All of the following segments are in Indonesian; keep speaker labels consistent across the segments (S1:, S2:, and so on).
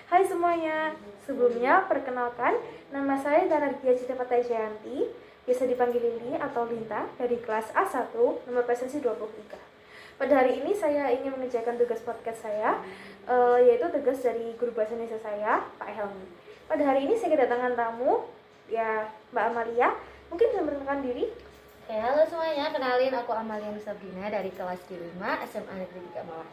S1: Hai semuanya, sebelumnya perkenalkan nama saya Danargia Citapata Jayanti, biasa dipanggil Lili atau Linta dari kelas A1 nomor presensi 23. Pada hari ini saya ingin mengerjakan tugas podcast saya, yaitu tugas dari guru bahasa Indonesia saya, Pak Helmi. Pada hari ini saya kedatangan tamu, ya Mbak Amalia, mungkin bisa memperkenalkan diri.
S2: Oke, halo semuanya, kenalin aku Amalia Sabrina dari kelas G5 SMA Negeri 3 Malang.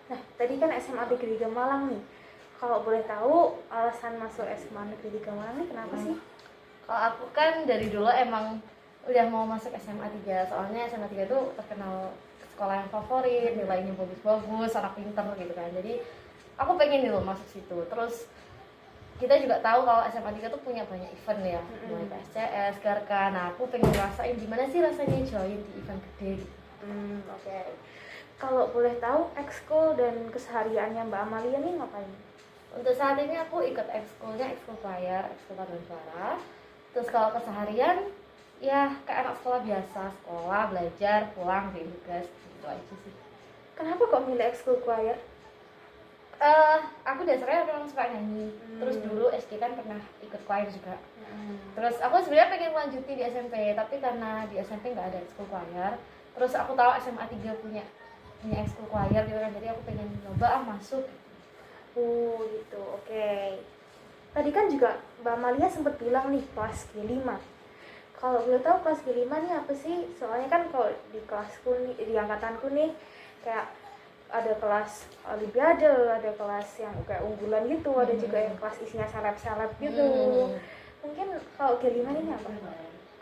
S1: Nah, tadi kan SMA Negeri 3 Malang nih. Kalau boleh tahu alasan masuk SMA Negeri 3 Malang nih kenapa sih?
S2: Kalau aku kan dari dulu emang udah mau masuk SMA 3, soalnya SMA 3 itu terkenal sekolah yang favorit, nilainya bagus-bagus, anak pinter gitu kan. Jadi aku pengen dulu masuk situ. Terus kita juga tahu kalau SMA 3 tuh punya banyak event ya, mulai PSCS, Garka. Nah, aku pengen ngerasain gimana sih rasanya join di event gede gitu.
S1: Oke. Kalau boleh tahu ekskul dan kesehariannya Mbak Amalia nih ngapain?
S2: Untuk saat ini aku ikut ekskulnya, ekskul choir, ekskul paduan suara. Terus kalau keseharian ya kayak anak sekolah biasa, sekolah, belajar, pulang, bikin tugas, gitu aja sih.
S1: Kenapa kok milih ekskul choir?
S2: Aku dasarnya memang suka nyanyi. Terus dulu SD kan pernah ikut choir juga. Terus aku sebenarnya pengen lanjutin di SMP, tapi karena di SMP nggak ada ekskul choir. Terus aku tahu SMA 3 punya ekskul choir gitu kan, jadi aku pengen coba masuk.
S1: Gitu, oke. Tadi kan juga Mbak Amalia sempat bilang nih kelas G5. Kalau boleh tahu kelas G5 nih apa sih? Soalnya kan kalau di kelasku nih, di angkatanku nih kayak ada kelas olimpiade, ada kelas yang kayak unggulan gitu, ada juga yang kelas isinya seleb-seleb gitu. Mungkin kalau G5 ini apa?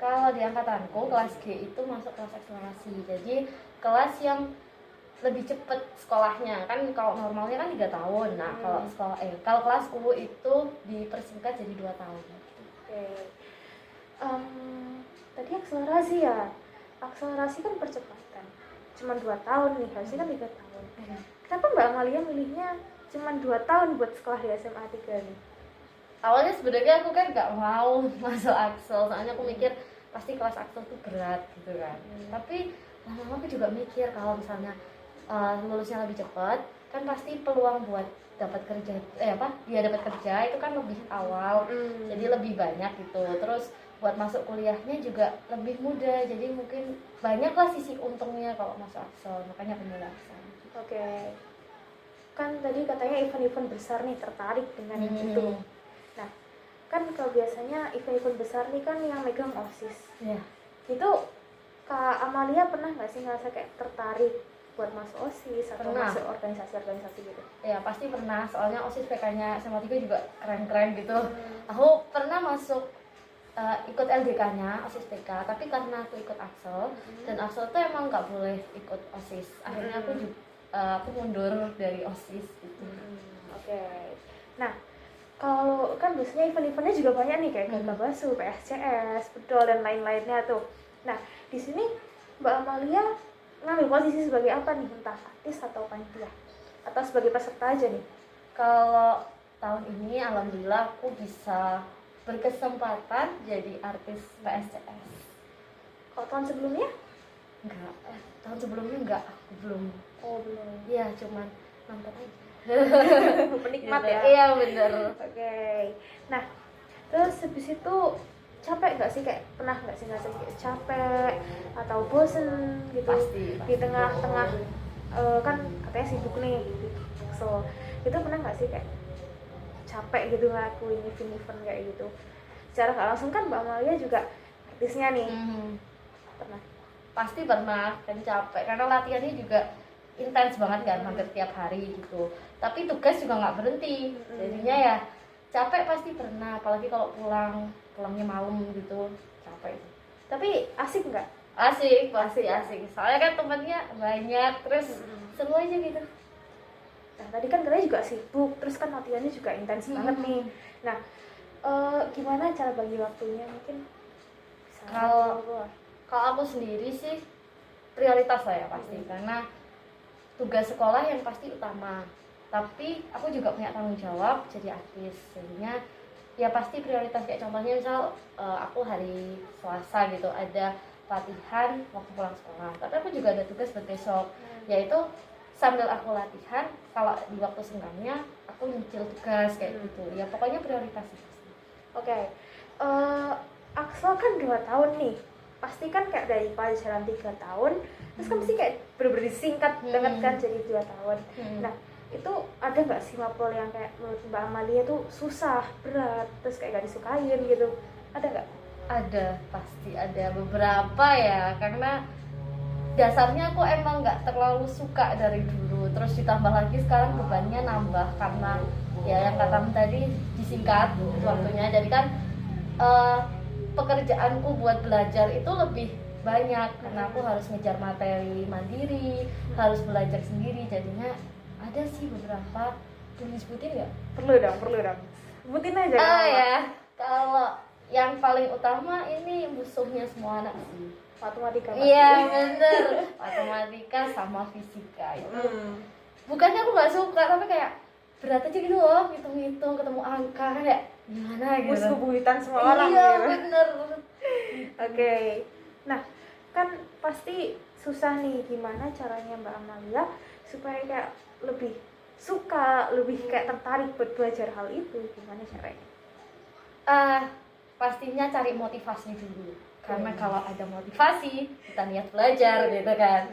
S2: Kalau di angkatanku kelas G itu masuk kelas akselerasi. Jadi kelas yang lebih cepet sekolahnya, kan kalau normalnya kan 3 tahun. Nah, kalau kelasku itu dipersingkat jadi 2 tahun.
S1: Oke. Tadi akselerasi ya. Akselerasi kan percepatan. Cuma 2 tahun nih, harusnya kan 3 tahun. Kenapa Mbak Amalia milihnya cuma 2 tahun buat sekolah di SMA 3 nih?
S2: Awalnya sebenarnya aku kan nggak mau masuk Axel, soalnya aku mikir pasti kelas Axel tuh berat gitu kan. Tapi lama-lama aku juga mikir kalau misalnya lulusnya lebih cepat, kan pasti peluang buat dapat kerja dapat kerja itu kan lebih awal, jadi lebih banyak gitu. Terus buat masuk kuliahnya juga lebih mudah, jadi mungkin banyaklah sisi untungnya kalau masuk Axel, makanya aku milih Axel.
S1: Oke. Kan tadi katanya event-event besar nih, tertarik dengan yang itu. Nah, kan kalau biasanya event-event besar nih kan yang megang OSIS.
S2: Ya.
S1: Itu Kak Amalia pernah nggak sih ngerasa kayak tertarik buat masuk OSIS atau
S2: Pernah.
S1: masuk organisasi-organisasi gitu?
S2: Ya pasti pernah, soalnya OSIS PK-nya SMA 3 juga keren-keren gitu. Aku pernah masuk ikut LDK-nya OSIS PK, tapi karena aku ikut Axel, dan Axel tuh emang nggak boleh ikut OSIS. Akhirnya aku mundur dari OSIS gitu.
S1: Oke. Nah, kalau kan biasanya event-eventnya juga banyak nih kayak Gagabasu, PSCS, Bedol dan lain-lainnya tuh. Nah, di sini Mbak Amalia ngambil posisi sebagai apa nih? Entah artis atau panitia? Atau sebagai peserta aja nih?
S2: Kalau tahun ini alhamdulillah aku bisa berkesempatan jadi artis PSCS.
S1: Kalau tahun sebelumnya?
S2: Enggak, tahun sebelumnya enggak, aku belum.
S1: Oh, belum.
S2: Iya, cuman nonton aja.
S1: Penikmat
S2: Gitu.
S1: ya?
S2: Iya, bener.
S1: Oke. Nah, terus habis itu capek nggak sih, kayak pernah nggak sih ngerasa kayak capek atau bosen gitu?
S2: Pasti.
S1: Di tengah-tengah kan katanya sibuk nih, so itu pernah nggak sih kayak capek gitu ngelakuin event-event kayak gitu? Secara nggak langsung kan Mbak Amalia juga artisnya nih. Pernah?
S2: Pasti pernah dan capek karena latihannya juga intens banget kan, hampir tiap hari gitu. Tapi tugas juga nggak berhenti, jadinya ya capek pasti pernah, apalagi kalau pulangnya malam gitu, capek.
S1: Tapi asik nggak?
S2: Asik, pasti asik. Soalnya kan temennya banyak, terus seru aja gitu.
S1: Nah, tadi kan katanya juga sibuk, terus kan latihannya juga intens banget nih. Nah, gimana cara bagi waktunya mungkin?
S2: Kalau aku sendiri sih prioritas lah ya pasti, karena tugas sekolah yang pasti utama. Tapi aku juga punya tanggung jawab jadi artis, jadinya ya pasti prioritas. Kayak contohnya misal aku hari Selasa gitu ada latihan waktu pulang sekolah, tapi aku juga ada tugas buat besok, yaitu sambil aku latihan, kalau di waktu senggangnya aku nyicil tugas kayak gitu ya, pokoknya prioritas itu sih.
S1: Oke. Axel kan 2 tahun nih, pasti kan kayak dari pelajaran 3 tahun terus kan pasti kayak bener-bener disingkat banget kan jadi 2 tahun. Nah itu ada nggak sih mapel yang kayak menurut Mbak Amalia tuh susah, berat, terus kayak gak disukain gitu, ada nggak?
S2: Ada, pasti ada beberapa ya, karena dasarnya aku emang nggak terlalu suka dari dulu, terus ditambah lagi sekarang bebannya nambah karena ya yang katamu tadi disingkat waktunya, jadi kan pekerjaanku buat belajar itu lebih banyak karena aku harus ngejar materi mandiri, harus belajar sendiri, jadinya ada sih beberapa. Perlu disebutin nggak?
S1: Perlu dong, sebutin aja.
S2: Ya, kalau yang paling utama ini musuhnya semua anak sih,
S1: Matematika.
S2: iya bener, matematika sama fisika itu bukannya aku nggak suka, tapi kayak berat aja gitu loh, hitung-hitung ketemu angka kayak gimana gitu,
S1: Mus kebuhitan semua orang
S2: iya
S1: gitu.
S2: bener.
S1: Oke. Nah kan pasti susah nih, gimana caranya Mbak Amalia supaya kayak lebih suka, lebih kayak tertarik buat belajar hal itu, gimana caranya?
S2: Pastinya cari motivasi dulu, karena kalau ada motivasi kita niat belajar gitu kan.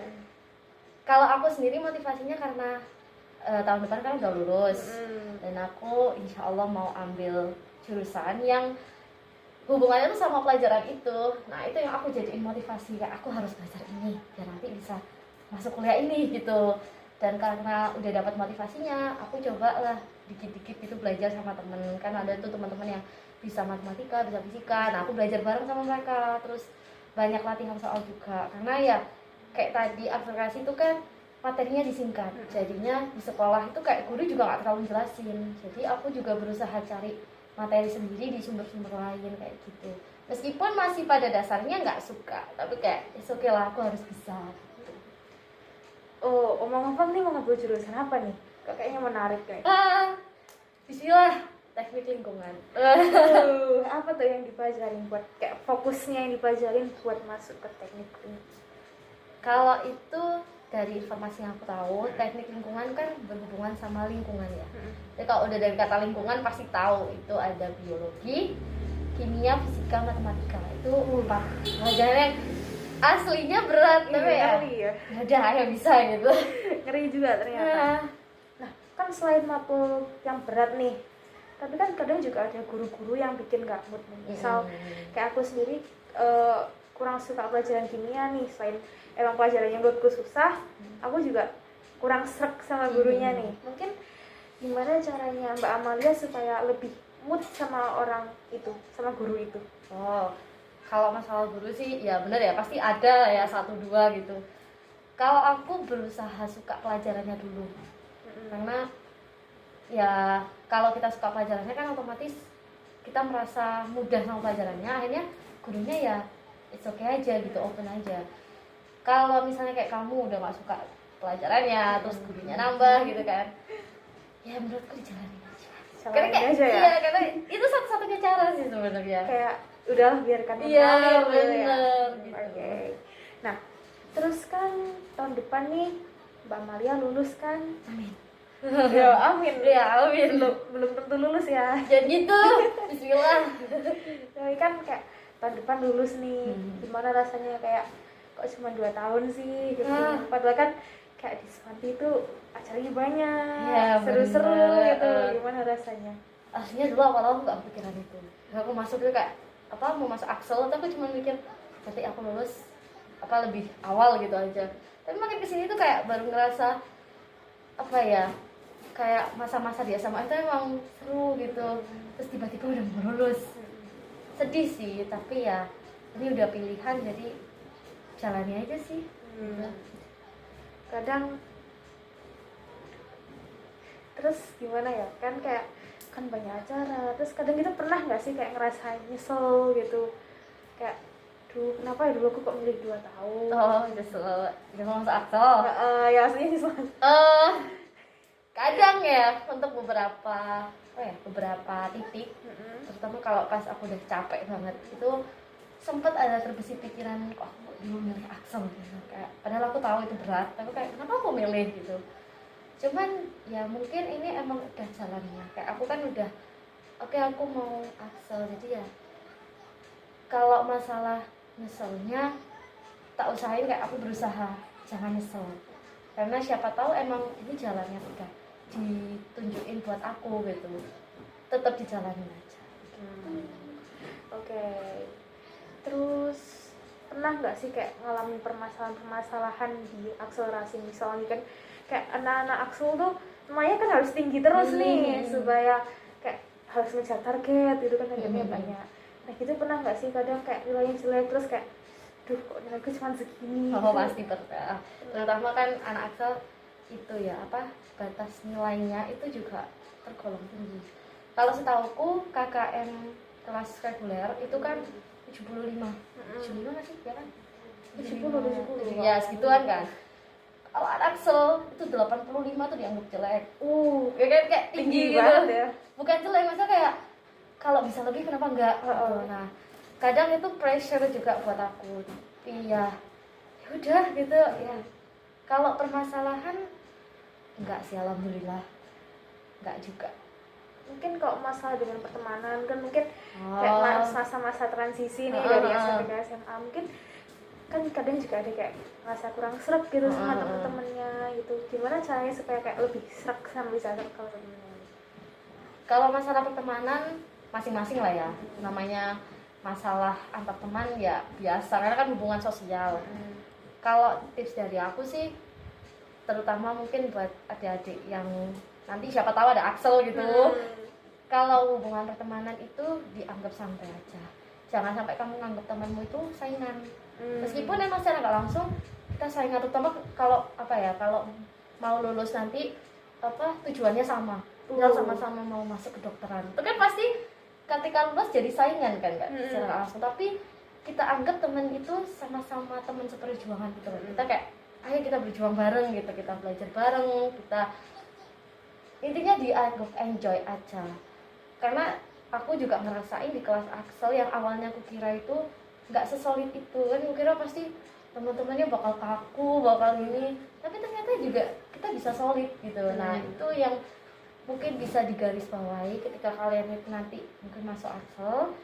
S2: Kalau aku sendiri motivasinya karena tahun depan kan udah lulus dan aku insya Allah mau ambil jurusan yang hubungannya tuh sama pelajaran itu. Nah itu yang aku jadiin motivasi, kayak aku harus belajar ini biar nanti bisa masuk kuliah ini gitu. Dan karena udah dapat motivasinya, aku cobalah dikit-dikit itu belajar sama temen, kan ada tuh teman-teman yang bisa matematika, bisa fisika. Nah aku belajar bareng sama mereka, terus banyak latihan soal juga, karena ya kayak tadi akselerasi itu kan materinya disingkat, jadinya di sekolah itu kayak guru juga nggak terlalu jelasin, jadi aku juga berusaha cari materi sendiri di sumber-sumber lain kayak gitu. Meskipun masih pada dasarnya nggak suka, tapi kayak oke lah, aku harus bisa.
S1: Oh, omong-omong nih mau ngambil jurusan apa nih? Kok kayaknya menarik kayak.
S2: Bismillah, teknik lingkungan.
S1: Apa tuh yang dipelajarin buat kayak fokusnya yang dipelajarin buat masuk ke teknik lingkungan?
S2: Kalau itu dari informasi yang aku tahu, teknik lingkungan kan berhubungan sama lingkungan ya. Jadi kalau udah dari kata lingkungan pasti tahu itu ada biologi, kimia, fisika, matematika. Itu 4 pelajaran yang aslinya berat, tapi ya udah ayo bisa gitu.
S1: Ngeri juga ternyata. Nah kan selain mapel yang berat nih, tapi kan kadang juga ada guru-guru yang bikin gak mood nih. Misal kayak aku sendiri kurang suka pelajaran kimia nih, selain emang pelajarannya menurutku susah, aku juga kurang srek sama gurunya nih. Mungkin gimana caranya Mbak Amalia supaya lebih mood sama orang itu, sama guru itu?
S2: Kalau masalah guru sih ya bener ya, pasti ada ya 1-2 gitu. Kalau aku berusaha suka pelajarannya dulu, karena ya kalau kita suka pelajarannya kan otomatis kita merasa mudah sama pelajarannya, akhirnya gurunya ya it's okay aja gitu, open aja. Kalau misalnya kayak kamu udah gak suka pelajarannya, terus gurunya nambah gitu kan, ya menurutku dijalanin aja. Karena kayak
S1: aja ya?
S2: Iya, karena itu satu-satunya cara sih sebenarnya.
S1: Kayak udahlah biarkan
S2: Iya
S1: bener
S2: gitu.
S1: Oke. Nah terus kan tahun depan nih Mbak Amalia lulus kan?
S2: Amin.
S1: Ya amin.
S2: Ya amin.
S1: Belum tentu lulus ya.
S2: Jangan gitu. Bismillah.
S1: Tapi kan kayak tahun depan lulus nih, gimana rasanya kayak kok cuma 2 tahun sih gitu. Padahal kan kayak di Semanti itu acaranya banyak,
S2: ya,
S1: seru-seru
S2: bener.
S1: gitu. Gimana rasanya?
S2: Aslinya dulu awal-awal aku gak kepikiran itu. Aku masuk itu kayak apa, mau masuk Axel, tapi aku cuma mikir nanti aku lulus apa lebih awal gitu aja. Tapi makin kesini tuh kayak baru ngerasa apa ya, kayak masa-masa di SMA itu emang seru gitu. Terus tiba-tiba udah mau lulus, sedih sih, tapi ya ini udah pilihan, jadi jalani aja sih.
S1: Kadang terus gimana ya, kan kayak kan banyak acara, terus kadang kita pernah nggak sih kayak ngerasain nyesel gitu, kayak duh kenapa ya dulu aku kok milih 2 tahun.
S2: Nyesel masuk Axel.
S1: Ya aslinya nyesel.
S2: Kadang ya untuk beberapa titik, terutama kalau pas aku udah capek banget itu sempat ada terbesit pikiran kok aku dulu milih Axel gitu. Kayak padahal aku tahu itu berat, tapi kayak kenapa aku milih gitu. Cuman ya mungkin ini emang udah jalannya, kayak aku kan udah oke, aku mau Axel, jadi ya kalau masalah nyeselnya tak usahain, kayak aku berusaha jangan nyesel, karena siapa tahu emang ini jalannya udah ditunjukin buat aku gitu, tetap dijalanin aja.
S1: Oke. Terus pernah nggak sih kayak ngalamin permasalahan-permasalahan di akselerasi, misalnya kan kayak anak-anak Axel tuh namanya kan harus tinggi terus nih supaya kayak harus mengejar target gitu kan, targetnya banyak. Nah gitu pernah nggak sih kadang kayak nilainya jelek terus kayak duh kok nilaiku cuma segini
S2: Oh
S1: gitu.
S2: pasti pernah, terutama kan anak Axel itu ya apa, batas nilainya itu juga tergolong tinggi. Kalau setauku KKM kelas reguler itu kan 75 nggak sih ya kan,
S1: 70
S2: ya segituan kan. Kalau anak Axel itu 85 tuh dianggap jelek. Ya kan, kayak tinggi gitu
S1: banget ya.
S2: bukan jelek, maksudnya kayak kalau bisa lebih kenapa enggak gitu. Nah kadang itu pressure juga buat aku, tapi ya udah gitu ya. Kalau permasalahan enggak sih, alhamdulillah enggak juga.
S1: Mungkin kalau masalah dengan pertemanan kan mungkin kayak masa-masa transisi nih dari SMP ke SMA, mungkin kan kadang juga ada kayak rasa kurang sreg gitu sama temen-temennya gitu. Gimana caranya supaya kayak lebih sreg sama bisa sreg kalau temennya?
S2: Kalau masalah pertemanan masing-masing lah ya, namanya masalah antar teman ya biasa, karena kan hubungan sosial. Kalau tips dari aku sih, terutama mungkin buat adik-adik yang nanti siapa tahu ada Axel gitu, kalau hubungan pertemanan itu dianggap santai aja, jangan sampai kamu nganggap temanmu itu saingan. Meskipun emang secara nggak langsung kita saingan, terutama kalau apa ya, kalau mau lulus nanti apa tujuannya sama, kita sama-sama mau masuk kedokteran, itu kan pasti ketika lulus jadi saingan kan, nggak secara nggak langsung, tapi kita anggap teman itu sama-sama teman seperjuangan gitu loh. Kita kayak ayo kita berjuang bareng gitu, kita belajar bareng, kita intinya dianggap enjoy aja. Karena aku juga ngerasain di kelas Axel yang awalnya aku kira itu nggak sesolid itu kan, aku kira pasti teman-temannya bakal kaku, bakal ini, tapi ternyata juga kita bisa solid gitu. Nah itu yang mungkin bisa digarisbawahi ketika kalian itu nanti mungkin masuk Axel,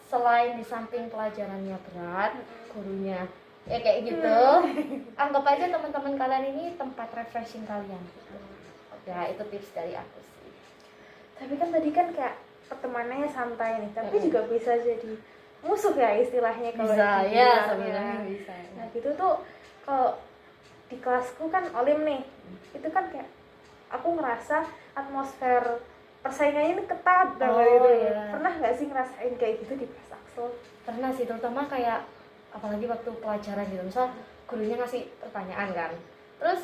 S2: selain di samping pelajarannya berat, gurunya ya kayak gitu, anggap aja teman-teman kalian ini tempat refreshing kalian gitu. Ya itu tips dari aku sih.
S1: Tapi kan tadi kan kayak pertemanannya santai nih, tapi juga bisa jadi musuh ya istilahnya kalau
S2: bisa ya, sebenarnya bisa.
S1: Nah gitu tuh kalau di kelasku kan Olim nih, itu kan kayak aku ngerasa atmosfer persaingannya ini ketat banget gitu. Pernah nggak sih ngerasain kayak gitu di kelas Axel?
S2: Pernah sih, terutama kayak apalagi waktu pelajaran gitu, misal gurunya ngasih pertanyaan kan, terus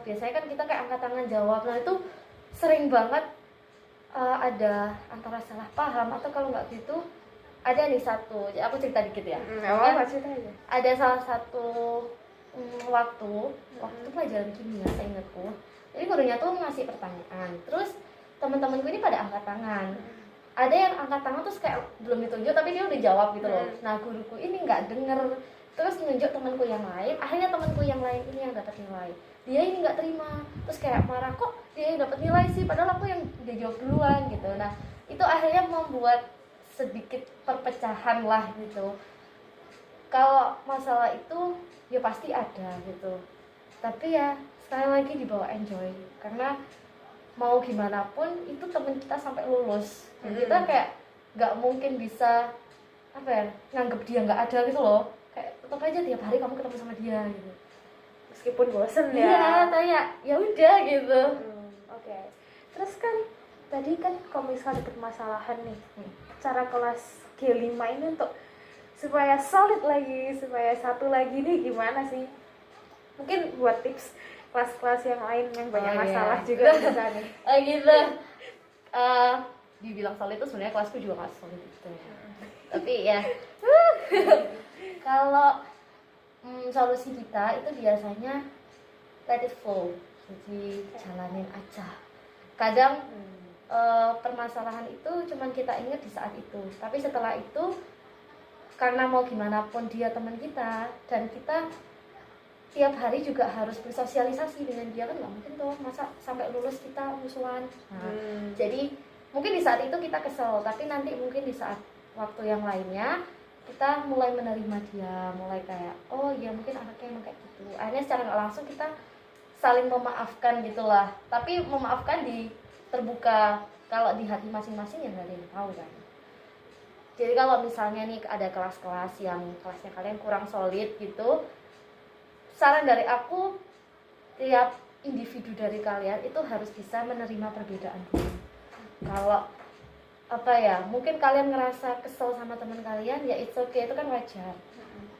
S2: biasanya kan kita kayak angkat tangan jawab. Nah itu sering banget ada antara salah paham, atau kalau nggak gitu ada nih satu, aku cerita dikit ya.
S1: Cerita aja.
S2: Ada salah satu waktu pelajaran kimia saya ingatku, jadi gurunya tuh ngasih pertanyaan, terus teman-temanku ini pada angkat tangan. Ada yang angkat tangan terus kayak belum ditunjuk tapi dia udah jawab gitu loh. Nah guruku ini nggak denger, terus nunjuk temanku yang lain, akhirnya temanku yang lain ini yang dapat nilai, dia ini nggak terima, terus kayak marah, kok dia yang dapat nilai sih padahal aku yang udah jawab duluan gitu. Nah itu akhirnya membuat sedikit perpecahan lah gitu. Kalau masalah itu ya pasti ada gitu, tapi ya sekali lagi dibawa enjoy, karena mau gimana pun itu temen kita sampai lulus, dan kita kayak nggak mungkin bisa apa ya, nganggep dia nggak ada gitu loh, kayak tetap aja tiap hari kamu ketemu sama dia gitu,
S1: meskipun bosen ya.
S2: Iya, kayak ya udah gitu.
S1: Oke. Terus kan tadi kan kalau misalnya ada permasalahan nih, cara kelas G5 ini untuk supaya solid lagi, supaya satu lagi nih gimana sih? Mungkin buat tips kelas-kelas yang lain yang banyak masalah juga bisa nih.
S2: Gitu. Dibilang solid itu sebenarnya kelasku juga nggak solid gitu ya. Tapi ya kalau solusi kita itu biasanya let it flow, jadi jalanin aja. Kadang permasalahan itu cuman kita ingat di saat itu, tapi setelah itu karena mau gimana pun dia teman kita dan kita tiap hari juga harus bersosialisasi dengan dia, kan nggak mungkin tuh masa sampai lulus kita musuhan. Nah, jadi mungkin di saat itu kita kesel, tapi nanti mungkin di saat waktu yang lainnya kita mulai menerima dia, mulai kayak oh ya mungkin anaknya emang kayak gitu. Akhirnya secara nggak langsung kita saling memaafkan gitulah, tapi memaafkan di terbuka. Kalau di hati masing-masing ya nggak ada yang tahu kan. Jadi kalau misalnya nih ada kelas-kelas yang kelasnya kalian kurang solid gitu, saran dari aku tiap individu dari kalian itu harus bisa menerima perbedaan dulu. Kalau apa ya, mungkin kalian ngerasa kesel sama teman kalian, ya it's okay, itu kan wajar.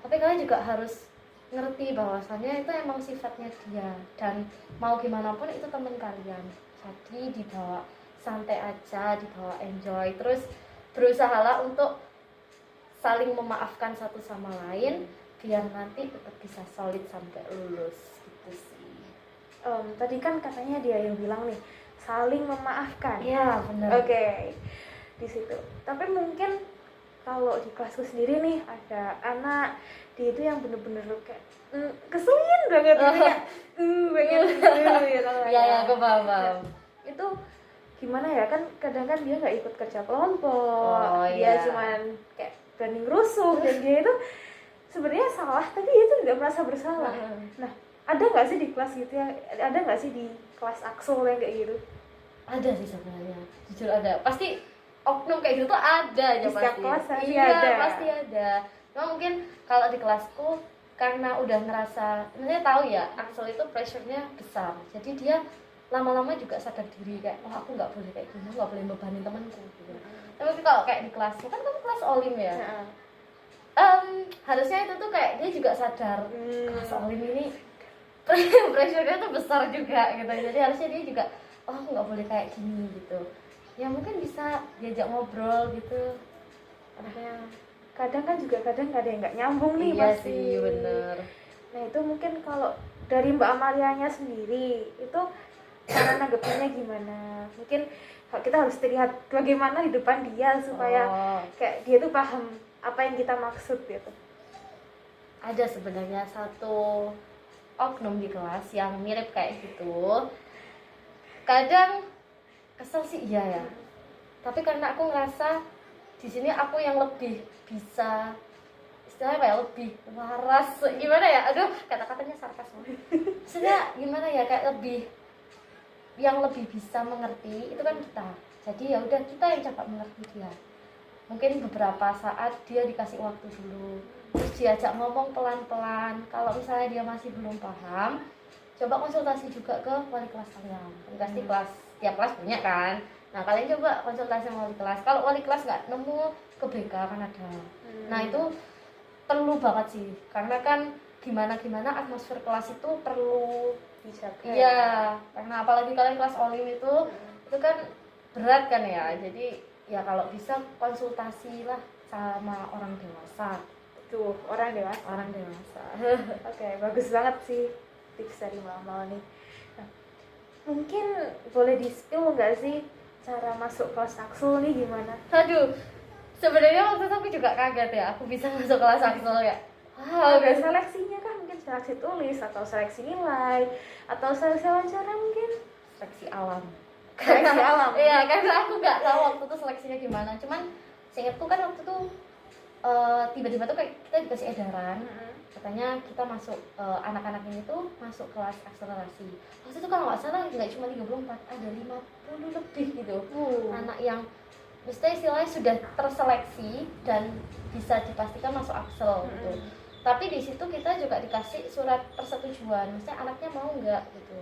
S2: Tapi kalian juga harus ngerti bahwasannya itu emang sifatnya dia, dan mau gimana pun itu teman kalian. Jadi dibawa santai aja, dibawa enjoy, terus berusahalah untuk saling memaafkan satu sama lain biar nanti tetap bisa solid sampai lulus gitu sih.
S1: Tadi kan katanya dia yang bilang nih saling memaafkan.
S2: Ya benar.
S1: Oke. Di situ. Tapi mungkin kalau di kelasku sendiri nih ada anak dia itu yang bener-bener kayak keselin banget gitu, kayak pengen ya kalau
S2: ya aku paham.
S1: Nah, itu gimana ya, kan kadang kan dia nggak ikut kerja kelompok, dia cuman kayak berani rusuh dan dia itu sebenarnya salah tapi dia itu tidak merasa bersalah. Nah, ada nggak sih di kelas gitu ya, ada nggak sih di kelas Aksol yang kayak gitu?
S2: Ada sih sebenarnya, jujur ada, pasti oknum kayak gitu tuh ada aja
S1: di setiap
S2: pasti.
S1: kelas
S2: Iya
S1: ada.
S2: Pasti ada. Cuma mungkin kalau di kelasku karena udah ngerasa, maksudnya tahu ya Aksel itu pressure-nya besar, jadi dia lama-lama juga sadar diri kayak oh aku nggak boleh kayak gini, nggak boleh bebanin temanku gitu. Tapi kalau kayak di kelasnya kan kamu kelas olim ya, harusnya itu tuh kayak dia juga sadar kelas olim ini pressure-nya tuh besar juga gitu, jadi harusnya dia juga oh aku nggak boleh kayak gini gitu. Ya mungkin bisa diajak ngobrol gitu.
S1: Kadang kan juga kadang ada yang nggak nyambung nih.
S2: Iya
S1: pasti.
S2: sih bener.
S1: Nah itu mungkin kalau dari Mbak Amalianya sendiri itu cara nanggepinnya gimana? Mungkin kita harus terlihat bagaimana di depan dia supaya kayak dia tuh paham apa yang kita maksud gitu.
S2: Ada sebenarnya satu oknum di kelas yang mirip kayak gitu. Kadang kesel sih iya ya. Tapi karena aku ngerasa di sini aku yang lebih bisa istilahnya kayak lebih waras, gimana ya? Aduh, kata-katanya sarkas banget. Maksudnya gimana ya, kayak lebih yang lebih bisa mengerti itu kan kita. Jadi ya udah kita yang cepat mengerti dia. Mungkin beberapa saat dia dikasih waktu dulu, terus diajak ngomong pelan-pelan. Kalau misalnya dia masih belum paham, coba konsultasi juga ke wali kelas kalian. Pasti kelas, tiap kelas punya kan. Nah kalian coba konsultasi sama wali kelas. Kalau wali kelas nggak nemu, ke BK kan ada. Nah itu perlu banget sih, karena kan gimana atmosfer kelas itu perlu
S1: dijaga.
S2: Iya, karena apalagi kalian kelas olim itu kan berat kan ya. Jadi ya kalau bisa konsultasilah sama orang dewasa.
S1: Tuh, orang dewasa. Oke, bagus banget sih tips dari Mama nih. Nah, mungkin boleh di-spill nggak sih cara masuk kelas Aksel nih gimana?
S2: Aduh, sebenarnya waktu itu aku juga kaget ya, aku bisa masuk kelas Aksel ya.
S1: Wow, ada seleksinya kan, mungkin seleksi tulis atau seleksi nilai atau seleksi wawancara mungkin?
S2: Seleksi alam.
S1: Seleksi alam.
S2: Iya, karena aku nggak tahu waktu itu seleksinya gimana. Cuman seingatku kan waktu itu tiba-tiba tuh kayak kita dikasih edaran, katanya kita masuk, anak-anak ini tuh masuk kelas akselerasi. Waktu itu kalau nggak salah nggak cuma 34, ada 50 lebih gitu. Anak yang mesti istilahnya sudah terseleksi dan bisa dipastikan masuk Aksel gitu. Tapi di situ kita juga dikasih surat persetujuan, maksudnya anaknya mau nggak gitu.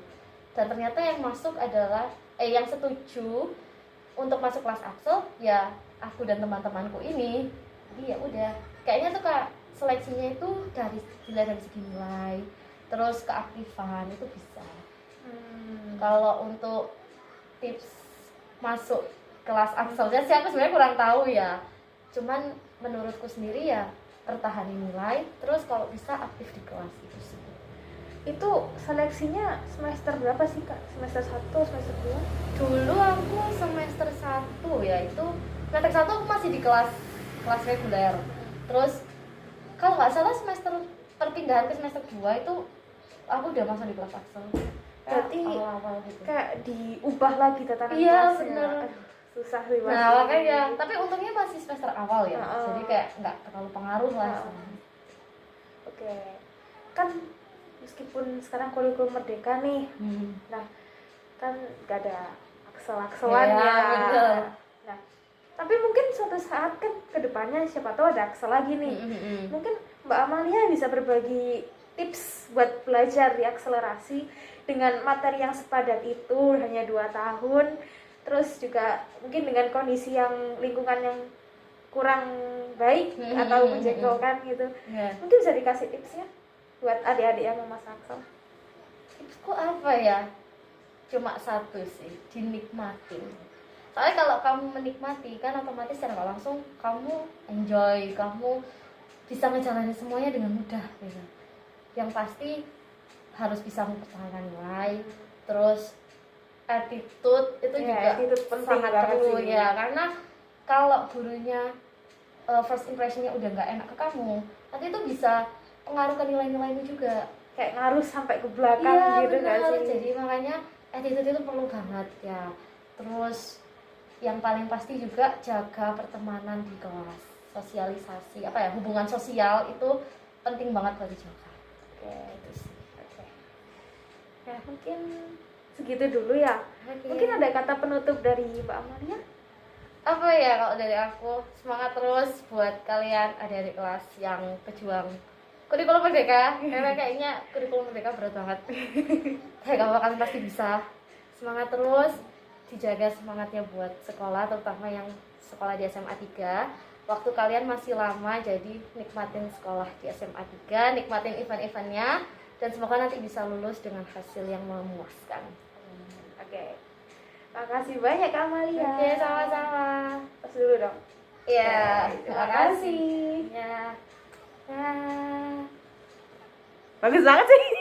S2: Dan ternyata yang masuk adalah yang setuju untuk masuk kelas Aksel ya aku dan teman-temanku ini. Jadi ya udah, kayaknya tuh Kak, seleksinya itu dari segi nilai, terus keaktifan itu bisa. Kalau untuk tips masuk kelas Akselnya sih aku sebenarnya kurang tahu ya. Cuman menurutku sendiri ya pertahanin nilai, terus kalau bisa aktif di kelas itu sih.
S1: Itu seleksinya semester berapa sih Kak? Semester 1, semester 2?
S2: Dulu aku semester 1 ya, itu semester 1 aku masih di kelas reguler. Terus kalau nggak salah semester perpindahan ke semester 2 itu aku udah masuk di kelas Axel.
S1: Berarti
S2: awal-awal gitu.
S1: kayak diubah lagi tatanan
S2: Iya,
S1: kelasnya.
S2: bener.
S1: Aduh, susah sih pasti.
S2: Nah makanya, tapi untungnya masih semester awal ya, jadi kayak nggak terlalu pengaruh lah.
S1: Oke, kan meskipun sekarang kurikulum merdeka nih, nah kan gak ada aksel-akselannya.
S2: Iya, betul.
S1: Nah, tapi mungkin suatu saat kan kedepannya siapa tahu ada aksel lagi nih. Mungkin Mbak Amalia bisa berbagi tips buat belajar di akselerasi dengan materi yang sepadat itu hanya 2 tahun, terus juga mungkin dengan kondisi yang lingkungan yang kurang baik atau menjengkelkan gitu. Mungkin bisa dikasih tipsnya buat adik-adik yang mau masuk aksel.
S2: Tipsku apa ya? Cuma satu sih, dinikmatin. Soalnya kalau kamu menikmati kan otomatis secara nggak langsung kamu enjoy, kamu bisa ngejalanin semuanya dengan mudah gitu. Yang pasti harus bisa mempertahankan nilai, terus attitude itu juga
S1: Attitude penting
S2: sangat
S1: banget
S2: perlu
S1: sih.
S2: ya, karena kalau gurunya first impressionnya udah nggak enak ke kamu, nanti itu bisa pengaruh ke nilai-nilaimu juga.
S1: Kayak ngaruh sampai ke belakang
S2: Iya,
S1: gitu nggak
S2: benar.
S1: sih?
S2: Jadi makanya attitude itu perlu banget ya. Terus yang paling pasti juga jaga pertemanan di kelas, sosialisasi apa ya, hubungan sosial itu penting banget buat dijaga.
S1: Oke.
S2: Itu sih.
S1: Oke. Ya mungkin segitu dulu ya.
S2: Oke.
S1: Mungkin ada kata penutup dari Mbak Amalia?
S2: Apa ya kalau dari aku, semangat terus buat kalian adik-adik kelas yang pejuang kurikulum merdeka, karena kayaknya kurikulum merdeka berat banget. Kayak kalau kalian pasti bisa. Semangat terus, dijaga semangatnya buat sekolah, terutama yang sekolah di SMA 3. Waktu kalian masih lama, jadi nikmatin sekolah di SMA 3, nikmatin event-eventnya, dan semoga nanti bisa lulus dengan hasil yang memuaskan.
S1: Oke. Makasih banyak Kak Amalia.
S2: Oke, sama-sama.
S1: Tos dulu dong.
S2: Iya,
S1: Oke, terima kasih.
S2: Ya. Ya.
S1: Bagus banget sih.